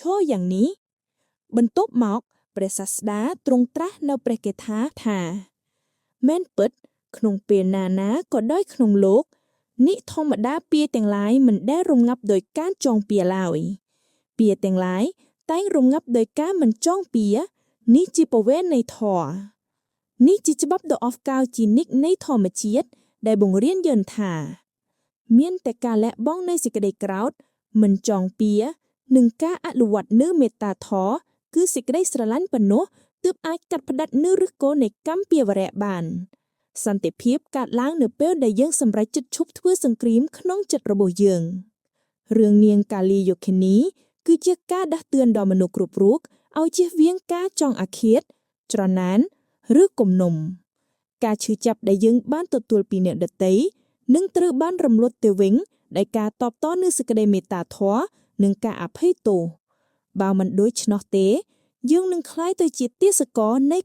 ឈរយ៉ាងនេះបន្ទាប់មកព្រះសាស្តាទ្រង់ត្រាស់នៅព្រះកថាថាមែនពិតក្នុងពេលណាក៏ដោយក្នុងលោកនិធម្មតាពាក្យទាំងឡាយមិនដែលរងាប់ដោយការចងពៀឡើយពាក្យទាំងឡាយតែងរងាប់ដោយការមិនចងពៀនេះជាពវេណីធម៌នេះជាច្បាប់ដ៏អស្ចារ្យជានិច្ចនៃធម្មជាតិដែលបង្រៀនយើងថាមានតែការលះបង់នៃសេចក្តីក្រោធមិនចងពៀនិងការអនុវត្តនូវមេត្តាធម៌គឺសេចក្តីស្រឡាញ់ប៉ុណ្ណោះទើបអាចកាត់ផ្តាច់នូវឫសគល់នៃកម្មពៀវរៈបានសន្តិភាពកើតឡើងនៅពេលដែលយើងសម្រេចចិត្តឈប់ធ្វើសង្គ្រាមក្នុងចិត្តរបស់យើងរឿងនាងកាលីយុគិនីគឺជាការដាស់តឿនដល់មនុស្សគ្រប់រូបឲ្យជៀសវាងការចង់អាឃាតច្រណែនឬគំនុំការឈឺចាប់ដែលយើងបានទទួលពីអ្នកដទៃនឹងត្រូវបានរំលត់ទៅវិញដោយការតបតនូវសេចក្តីមេត្តាធម៌និងការអភ័យទោសបើមិនដូច្នោះទេយើងនឹងក្លាយទៅជាទាសករនៃ